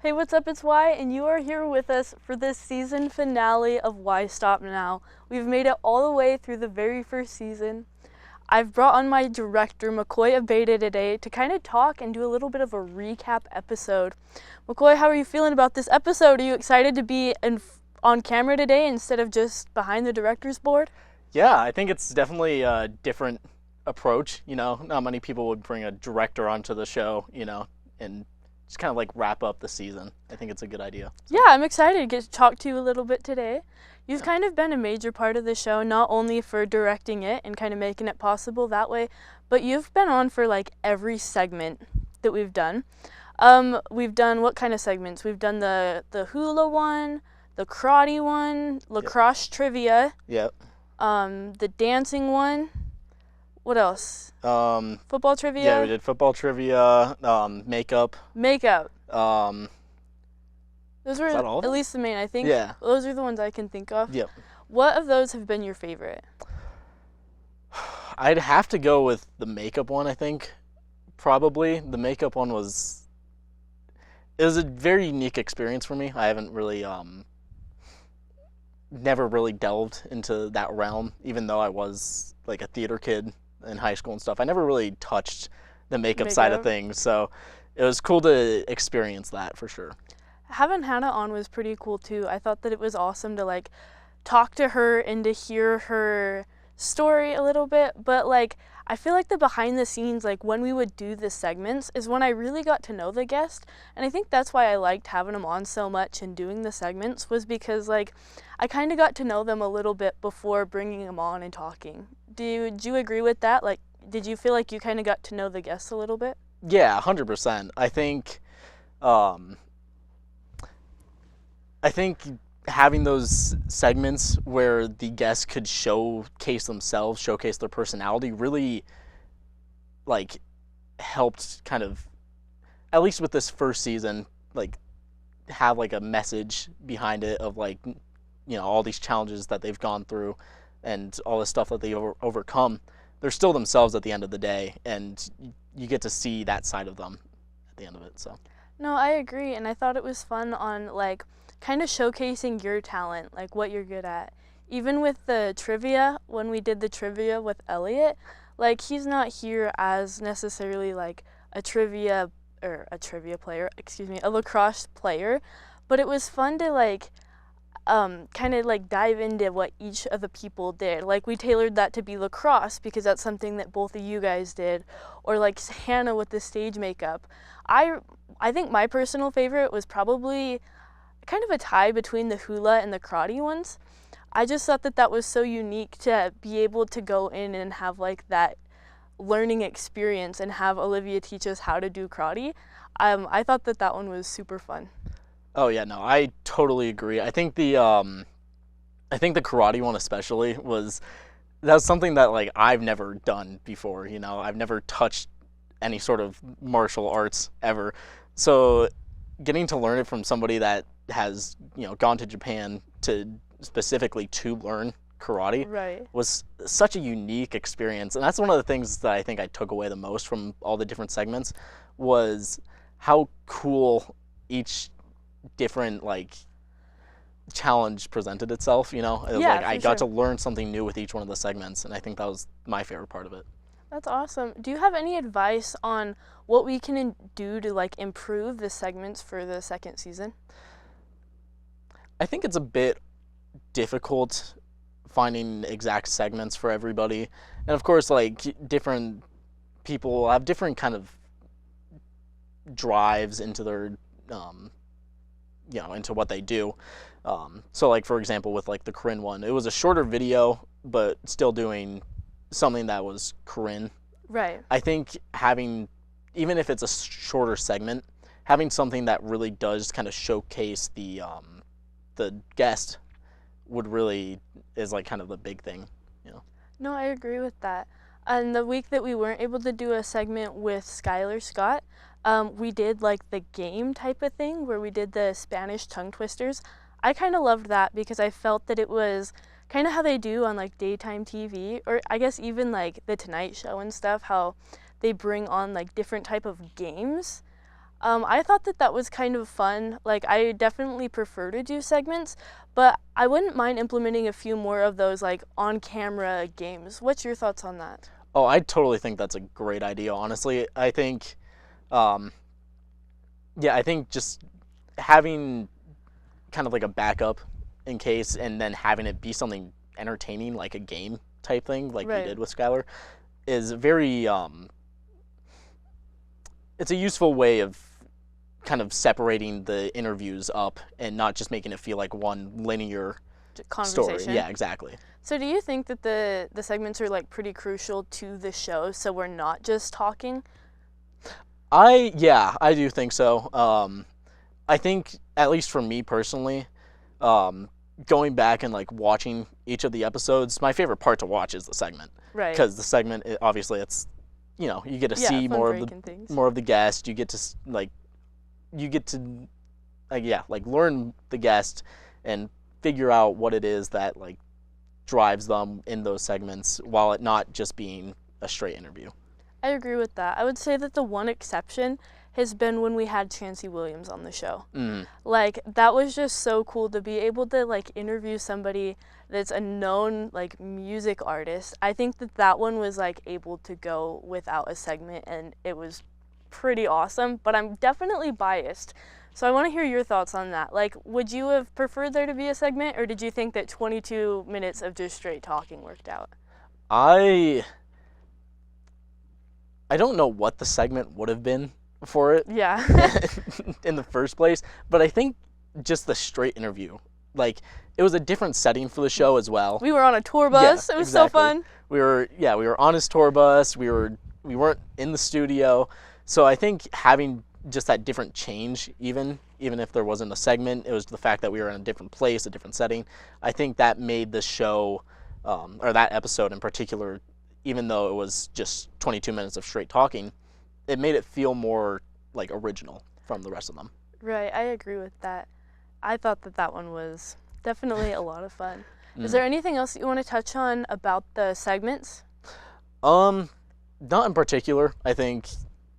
Hey, what's up? It's Y, and you are here with us for this season finale of Why Stop Now. We've made it all the way through the very first season. I've brought on my director, Maccoy Abeyta, today to kind of talk and do a little bit of a recap episode. Maccoy, how are you feeling about this episode? Are you excited to be on camera today instead of just behind the director's board? Yeah, I think it's definitely a different approach. Not many people would bring a director onto the show, and just kind of like wrap up the season. I think it's a good idea. Yeah, I'm excited to get to talk to you a little bit today. You've kind of been a major part of the show, not only for directing it and kind of making it possible that way, but you've been on for like every segment that we've done. We've done what kind of segments? We've done the hula one, the karate one, lacrosse trivia. Yep. The dancing one. What else? Football trivia? Yeah, we did football trivia, makeup. Makeup. Those were Is that all of at them? least the main, I think. Yeah. Those are the ones I can think of. Yep. What of those have been your favorite? I'd have to go with the makeup one, I think. Probably. The makeup one was a very unique experience for me. I haven't really never really delved into that realm, even though I was like a theater kid in high school and stuff. I never really touched the makeup side of things, so it was cool to experience that for sure. Having Hannah on was pretty cool too. I thought that it was awesome to like talk to her and to hear her story a little bit, but like I feel like the behind the scenes, like when we would do the segments, is when I really got to know the guest. And I think that's why I liked having them on so much and doing the segments, was because like I kind of got to know them a little bit before bringing them on and talking. Do you agree with that? Like, did you feel like you kind of got to know the guests a little bit? Yeah, 100%. I think having those segments where the guests could showcase themselves, showcase their personality, really like helped kind of, at least with this first season, like have like a message behind it of like, all these challenges that they've gone through and all the stuff that they overcome. They're still themselves at the end of the day, and you get to see that side of them at the end of it. So no, I agree, and I thought it was fun on like kind of showcasing your talent, like what you're good at. Even with the trivia, when we did the trivia with Elliot, like he's not here as necessarily like a lacrosse player, but it was fun to like kind of like dive into what each of the people did. Like we tailored that to be lacrosse because that's something that both of you guys did, or like Hannah with the stage makeup. I think my personal favorite was probably kind of a tie between the hula and the karate ones. I just thought that was so unique to be able to go in and have like that learning experience and have Olivia teach us how to do karate. I thought that one was super fun. oh yeah, no, I totally agree. I think the karate one especially that was something that like I've never done before. I've never touched any sort of martial arts ever. So getting to learn it from somebody that has, gone to Japan specifically to learn karate, right, was such a unique experience. And that's one of the things that I think I took away the most from all the different segments, was how cool each different like challenge presented itself. It was Yeah, like I for got sure. to learn something new with each one of the segments, and I think that was my favorite part of it. That's awesome. Do you have any advice on what we can do to like improve the segments for the second season? I think it's a bit difficult finding exact segments for everybody, and of course like different people have different kind of drives into their into what they do. So like for example with like the Corinne one, it was a shorter video but still doing something that was Corinne. Right. I think even if it's a shorter segment, having something that really does kind of showcase the guest is like kind of the big thing. No, I agree with that. And the week that we weren't able to do a segment with Skylar Scott, we did like the game type of thing where we did the Spanish tongue twisters. I kind of loved that because I felt that it was kind of how they do on like daytime TV, or I guess even like the Tonight Show and stuff, how they bring on like different type of games. I thought that was kind of fun. Like, I definitely prefer to do segments, but I wouldn't mind implementing a few more of those, like, on-camera games. What's your thoughts on that? Oh, I totally think that's a great idea, honestly. I think, I think just having kind of like a backup in case, and then having it be something entertaining, like a game type thing, like we did with Skylar, is very, it's a useful way of kind of separating the interviews up and not just making it feel like one linear conversation. Story. Yeah, exactly. So do you think that the segments are like pretty crucial to the show, so we're not just talking? I do think so. I think, at least for me personally, going back and like watching each of the episodes, my favorite part to watch is the segment. Right. Because the segment, obviously, it's, you know, you get to see more of the guest. You get to learn the guest and figure out what it is that like drives them in those segments, while it not just being a straight interview. I agree with that. I would say that the one exception has been when we had Chancey Williams on the show. Like, that was just so cool to be able to like interview somebody that's a known like music artist. I think that one was like able to go without a segment, and it was pretty awesome, but I'm definitely biased. So I want to hear your thoughts on that. Like, would you have preferred there to be a segment, or did you think that 22 minutes of just straight talking worked out? I don't know what the segment would have been for it. Yeah. In the first place, but I think just the straight interview, like, it was a different setting for the show as well. We were on a tour bus. It was so fun. We were on his tour bus. We weren't in the studio. So I think having just that different change, even if there wasn't a segment, it was the fact that we were in a different place, a different setting. I think that made the show, or that episode in particular, even though it was just 22 minutes of straight talking, it made it feel more like original from the rest of them. Right, I agree with that. I thought that one was definitely a lot of fun. Is there anything else that you want to touch on about the segments? Not in particular. I think,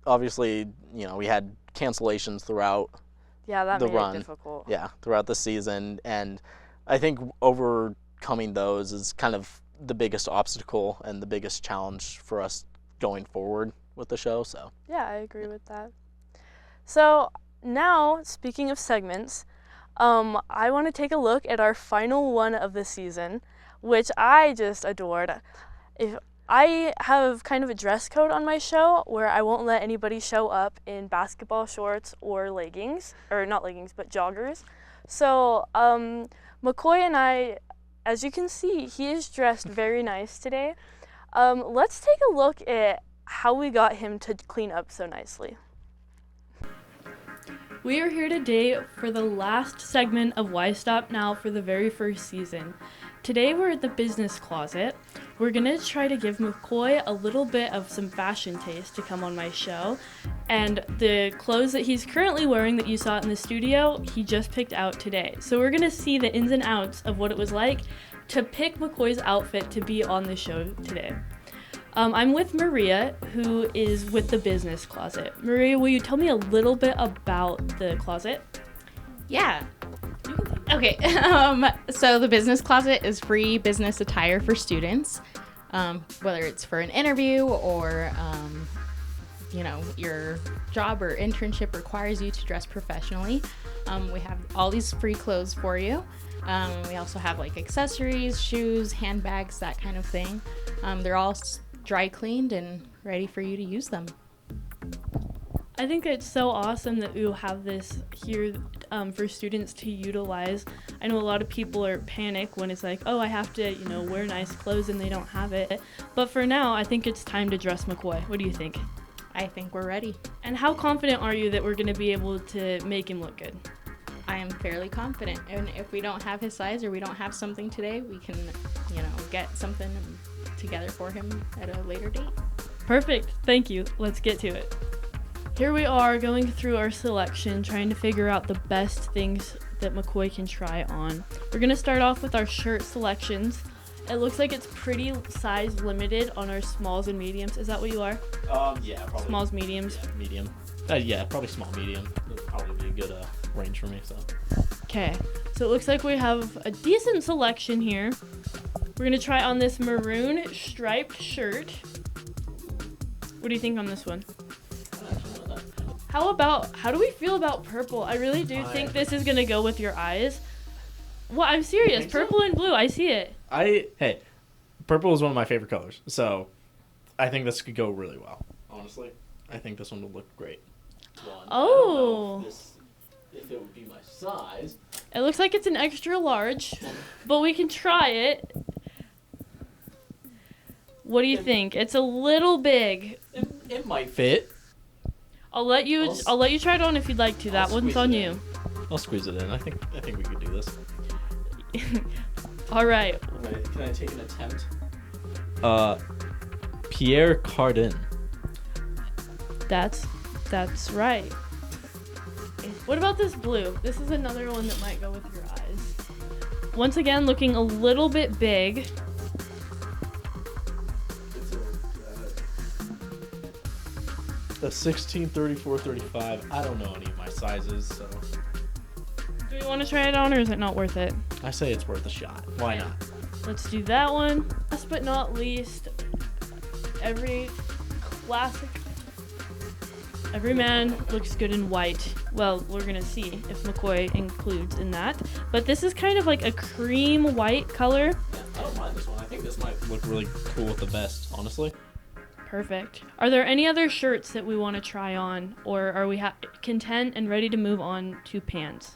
obviously, you know, we had cancellations throughout that the made run. It difficult. Yeah, throughout the season, and I think overcoming those is kind of the biggest obstacle and the biggest challenge for us going forward with the show. So yeah, I agree with that. So now, speaking of segments, I want to take a look at our final one of the season, which I just adored. I have kind of a dress code on my show where I won't let anybody show up in basketball shorts or leggings, or not leggings, but joggers. So Maccoy and I, as you can see, he is dressed very nice today. Let's take a look at how we got him to clean up so nicely. We are here today for the last segment of Why Stop Now for the very first season. Today we're at the business closet. We're gonna try to give Maccoy a little bit of some fashion taste to come on my show. And the clothes that he's currently wearing that you saw in the studio, he just picked out today. So we're gonna see the ins and outs of what it was like to pick Maccoy's outfit to be on the show today. I'm with Maria, who is with the business closet. Maria, will you tell me a little bit about the closet? Yeah. Okay. So the business closet is free business attire for students, whether it's for an interview or, your job or internship requires you to dress professionally. We have all these free clothes for you. We also have like accessories, shoes, handbags, that kind of thing. They're all dry cleaned and ready for you to use them. I think it's so awesome that you have this here for students to utilize. I know a lot of people are panic when it's like, oh, I have to, wear nice clothes and they don't have it. But for now, I think it's time to dress Maccoy. What do you think? I think we're ready. And how confident are you that we're going to be able to make him look good? I am fairly confident. And if we don't have his size or we don't have something today, we can, get something together for him at a later date. Perfect. Thank you. Let's get to it. Here we are going through our selection, trying to figure out the best things that Maccoy can try on. We're going to start off with our shirt selections, It looks like it's pretty size limited on our smalls and mediums. Is that what you are? Yeah, probably. Smalls, mediums? Yeah, medium. Yeah, probably small, medium. That'd probably be a good range for me, so. Okay, so it looks like we have a decent selection here. We're gonna try on this maroon striped shirt. What do you think on this one? How do we feel about purple? I really do think this is gonna go with your eyes. Well, I'm serious. Purple and blue, I see it. Hey, purple is one of my favorite colors, so I think this could go really well. Honestly, I think this one would look great. Oh. If it would be my size. It looks like it's an extra large, but we can try it. What do you think? It's a little big. It might fit. I'll let you try it on if you'd like to. That one's on you. I'll squeeze it in. I think we could do this. All right. Can I take an attempt? Pierre Cardin. That's right. What about this blue? This is another one that might go with your eyes. Once again, looking a little bit big. The 16, 34, 35. I don't know any of my sizes, so. Do we want to try it on, or is it not worth it? I say it's worth a shot. Why not? Let's do that one. Last but not least, every man looks good in white. Well, we're gonna see if Maccoy includes in that. But this is kind of like a cream white color. Yeah, I don't mind this one. I think this might look really cool with the vest, honestly. Perfect. Are there any other shirts that we want to try on, or are we content and ready to move on to pants?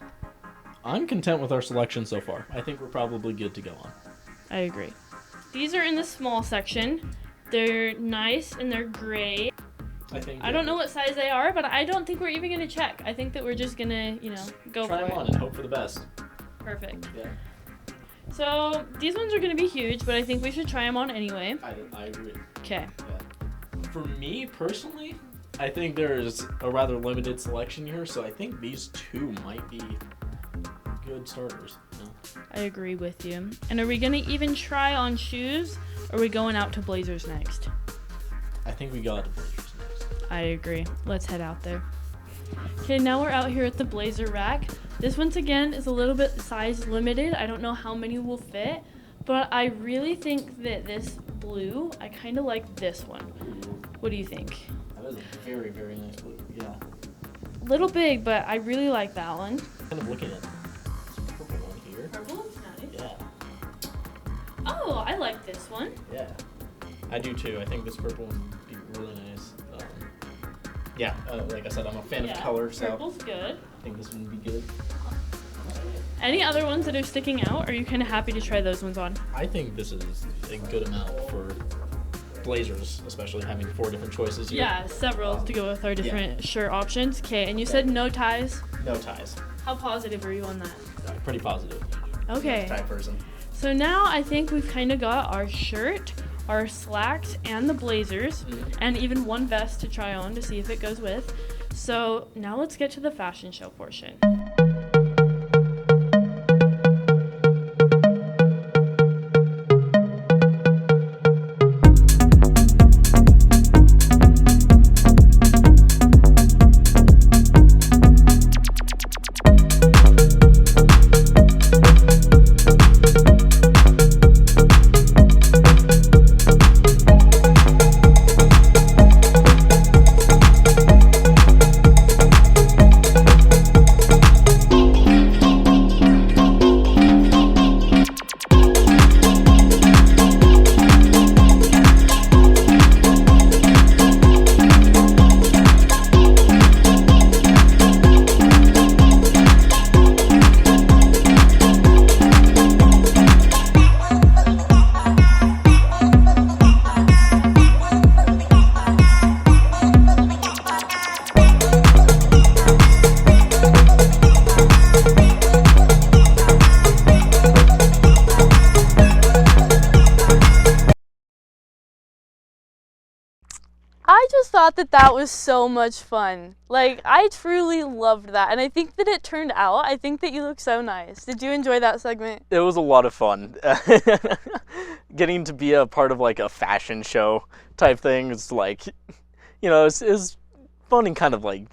I'm content with our selection so far. I think we're probably good to go on. I agree. These are in the small section. They're nice and they're gray. I don't know what size they are, but I don't think we're even going to check. I think that we're just going to, go for it. Try them on and hope for the best. Perfect. Yeah. So these ones are going to be huge, but I think we should try them on anyway. I agree. Okay. Yeah. For me, personally, I think there's a rather limited selection here, so I think these two might be good starters. I agree with you. And are we going to even try on shoes, or are we going out to blazers next? I think we go out to blazers next. I agree. Let's head out there. Okay, now we're out here at the blazer rack. This once again is a little bit size limited. I don't know how many will fit, but I really think that this blue, I kind of like this one. What do you think? That is a very, very nice blue. Yeah. Little big, but I really like that one. Kind of looking at some purple one here. Purple? Nice. Yeah. Oh, I like this one. Yeah. I do too. I think this purple one would be really nice. Like I said, I'm a fan of color, so purple's good. I think this one would be good. Any other ones that are sticking out? Or are you kind of happy to try those ones on? I think this is a good amount for blazers, especially having 4 different choices here. Yeah, several to go with our different shirt options. Okay, and you said no ties? No ties. How positive are you on that? Pretty positive. Okay. Tie person. So now I think we've kind of got our shirt, our slacks, and the blazers, and even one vest to try on to see if it goes with. So now let's get to the fashion show portion. thought that was so much fun. Like, I truly loved that, and I think that it turned out. I think that you look so nice. Did you enjoy that segment? It was a lot of fun. Getting to be a part of like a fashion show type thing is like, is fun and kind of like,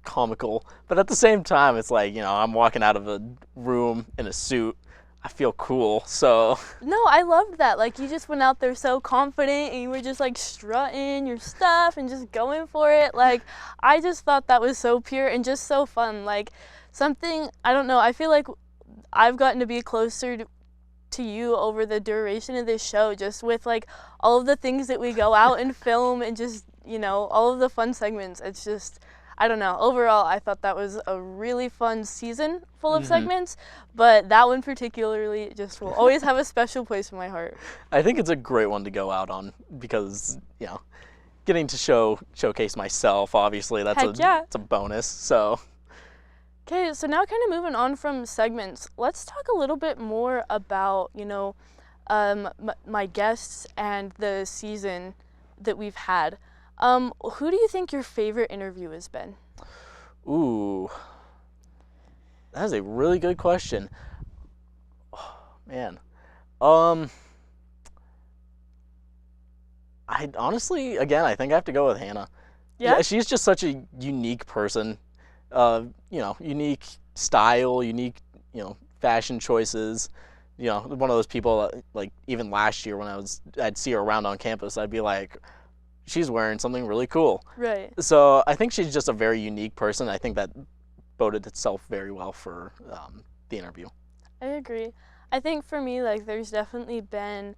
comical. But at the same time, it's like, I'm walking out of a room in a suit. I feel cool, so. No, I loved that. Like, you just went out there so confident, and you were just like strutting your stuff and just going for it. Like, I just thought that was so pure and just so fun. Like, something, I don't know, I feel like I've gotten to be closer to you over the duration of this show, just with like all of the things that we go out and film, and just, all of the fun segments. It's just, I don't know. Overall, I thought that was a really fun season full of segments, but that one particularly just will always have a special place in my heart. I think it's a great one to go out on because, getting to showcase myself, obviously, it's a bonus. So. Okay, so now kind of moving on from segments, let's talk a little bit more about, my guests and the season that we've had. Who do you think your favorite interview has been? Ooh, that is a really good question. Oh, man. I honestly, again, I think I have to go with Hannah. Yeah? She's just such a unique person. Unique style, unique, fashion choices. One of those people that, like, even last year when I'd see her around on campus, I'd be like, she's wearing something really cool. Right. So I think she's just a very unique person. I think that boded itself very well for the interview. I agree. I think for me, like, there's definitely been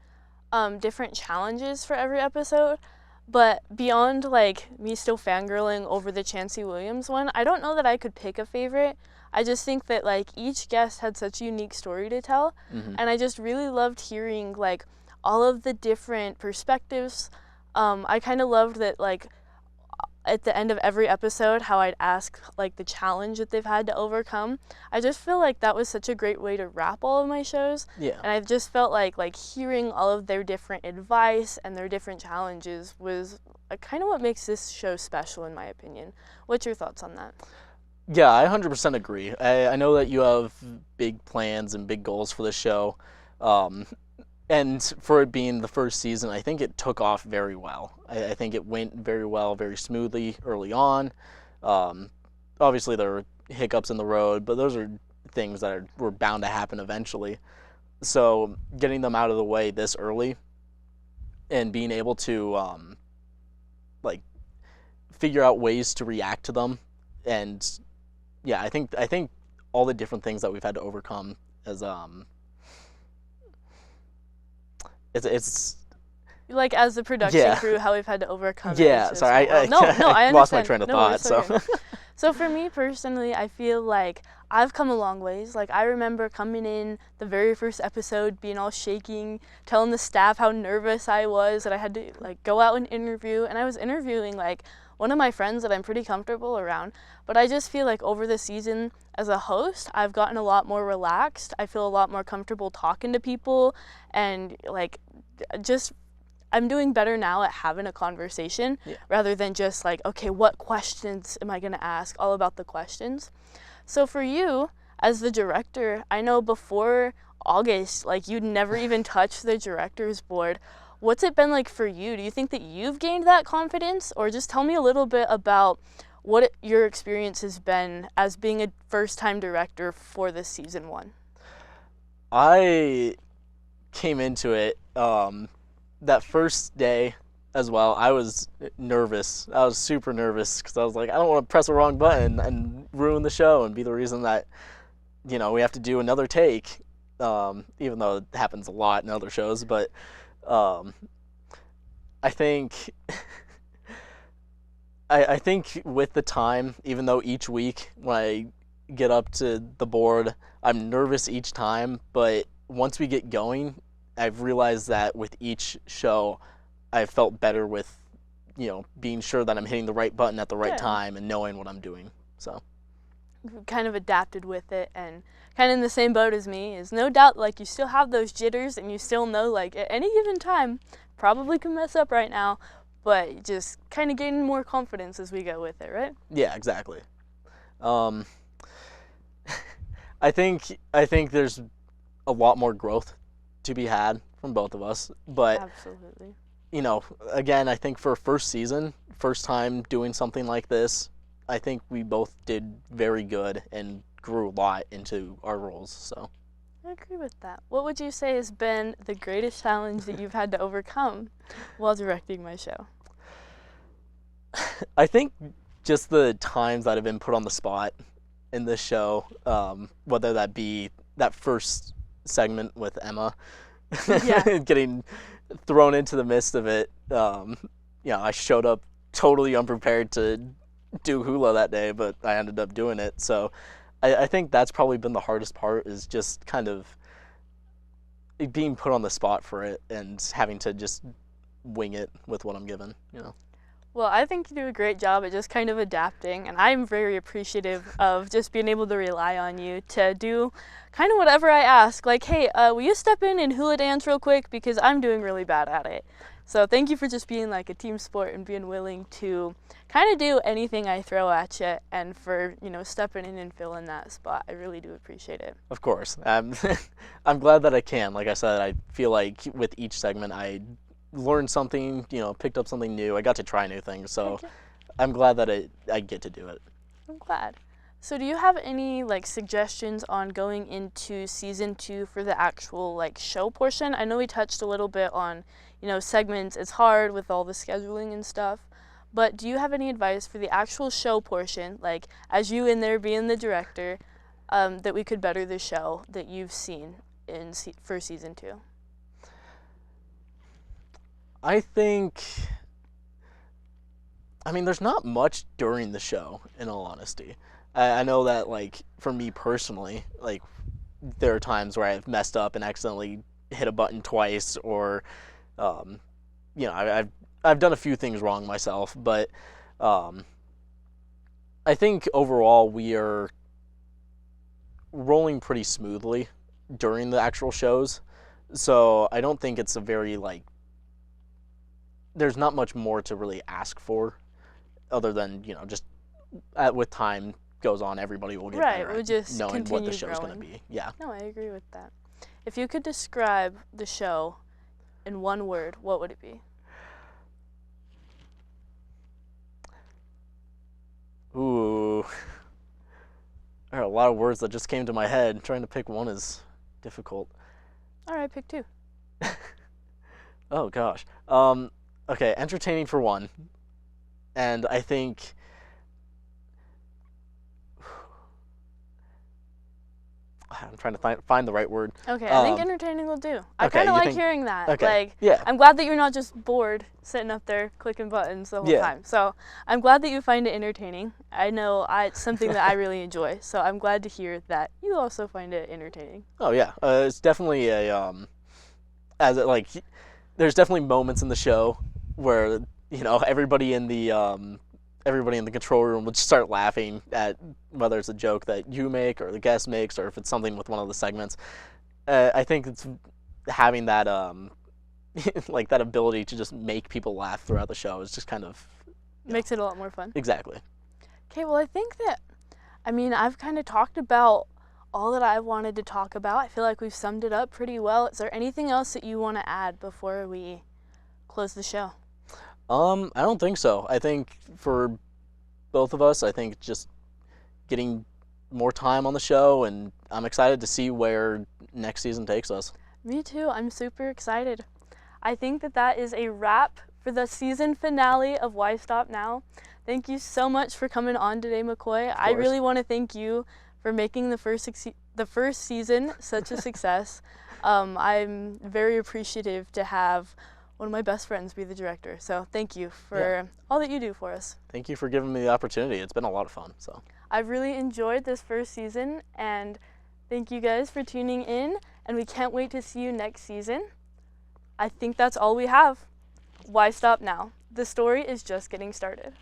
different challenges for every episode. But beyond, like, me still fangirling over the Chancey Williams one, I don't know that I could pick a favorite. I just think that, like, each guest had such a unique story to tell. And I just really loved hearing, like, all of the different perspectives. I kind of loved that, like, at the end of every episode, how I'd ask, like, the challenge that they've had to overcome. I just feel like that was such a great way to wrap all of my shows. Yeah. And I just felt like hearing all of their different advice and their different challenges was kind of what makes this show special, in my opinion. What's your thoughts on that? Yeah, I 100% agree. I know that you have big plans and big goals for the show. And for it being the first season, I think it took off very well. I think it went very well, very smoothly early on. Obviously, there were hiccups in the road, but those are things that were bound to happen eventually. So getting them out of the way this early and being able to figure out ways to react to them, and yeah, I think all the different things that we've had to overcome as it's like, as the production crew, how we've had to overcome it. Yeah, sorry, I I lost my train of thought. Okay. So for me personally, I feel like I've come a long ways. Like, I remember coming in the very first episode, being all shaking, telling the staff how nervous I was, that I had to, like, go out and interview. And I was interviewing, like, one of my friends that I'm pretty comfortable around. But I just feel like over the season, as a host, I've gotten a lot more relaxed. I feel a lot more comfortable talking to people, and, like, just, I'm doing better now at having a conversation rather than just like, okay, what questions am I going to ask? All about the questions. So for you, as the director, I know before August, like, you'd never even touched the director's board. What's it been like for you? Do you think that you've gained that confidence? Or just tell me a little bit about what your experience has been as being a first-time director for this season 1. I came into it that first day as well. I was nervous. I was super nervous because I was like, I don't want to press the wrong button and ruin the show and be the reason that, we have to do another take, even though it happens a lot in other shows. But I think I think with the time, even though each week when I get up to the board, I'm nervous each time, but once we get going, I've realized that with each show, I've felt better with, being sure that I'm hitting the right button at the right time and knowing what I'm doing. So, kind of adapted with it, and kind of in the same boat as me, is no doubt, like, you still have those jitters, and you still know, like, at any given time, probably can mess up right now, but just kind of gaining more confidence as we go with it, right? Yeah, exactly. I think there's a lot more growth to be had from both of us, but Absolutely. Again, I think for first season, first time doing something like this, I think we both did very good and grew a lot into our roles. So I agree with that. What would you say has been the greatest challenge that you've had to overcome while directing my show? I think just the times that I've been put on the spot in this show, whether that be that first segment with Emma, Yeah. getting thrown into the midst of it. I showed up totally unprepared to do hula that day, but I ended up doing it. So I think that's probably been the hardest part, is just kind of being put on the spot for it and having to just wing it with what I'm given. Well, I think you do a great job at just kind of adapting, and I'm very appreciative of just being able to rely on you to do kind of whatever I ask. Like, hey, will you step in and hula dance real quick, because I'm doing really bad at it. So thank you for just being like a team sport and being willing to kind of do anything I throw at you, and for, stepping in and filling that spot. I really do appreciate it. Of course. I'm glad that I can. Like I said, I feel like with each segment I learned something, picked up something new. I got to try new things, so I'm glad that I get to do it. I'm glad. So do you have any suggestions on going into season 2 for the actual show portion? I know we touched a little bit on, segments. It's hard with all the scheduling and stuff, but do you have any advice for the actual show portion, as you in there being the director, that we could better the show that you've seen for season 2? I think, there's not much during the show, in all honesty. I know that, for me personally, there are times where I've messed up and accidentally hit a button twice, or, I've done a few things wrong myself, but I think overall we are rolling pretty smoothly during the actual shows, so I don't think it's a very, there's not much more to really ask for, other than, just with time goes on, everybody will get better we'll at just knowing what the continue show's going to growing. be. Yeah. No, I agree with that. If you could describe the show in one word, what would it be? Ooh. There are a lot of words that just came to my head. Trying to pick one is difficult. All right, pick 2. Oh, gosh. Okay, entertaining for one. And I think... I'm trying to find the right word. Okay, I think entertaining will do. I okay, kind of you like think- hearing that. Okay, yeah. I'm glad that you're not just bored sitting up there clicking buttons the whole Yeah. time. So I'm glad that you find it entertaining. I know it's something that I really enjoy. So I'm glad to hear that you also find it entertaining. Oh, yeah. It's definitely a... there's definitely moments in the show where, everybody in the control room would start laughing at whether it's a joke that you make or the guest makes, or if it's something with one of the segments. I think it's having that that ability to just make people laugh throughout the show is just kind of Makes it a lot more fun. exactly. Okay, well, I think that, I've kind of talked about all that I wanted to talk about. I feel like we've summed it up pretty well. Is there anything else that you want to add before we close the show? I don't think so. I think for both of us, I think just getting more time on the show, and I'm excited to see where next season takes us. Me too. I'm super excited. I think that is a wrap for the season finale of Why Stop Now. Thank you so much for coming on today, Maccoy. I really want to thank you for making the first season such a success. I'm very appreciative to have one of my best friends be the director. So thank you for all that you do for us. Thank you for giving me the opportunity. It's been a lot of fun. So I've really enjoyed this first season, and thank you guys for tuning in, and we can't wait to see you next season. I think that's all we have. Why stop now? The story is just getting started.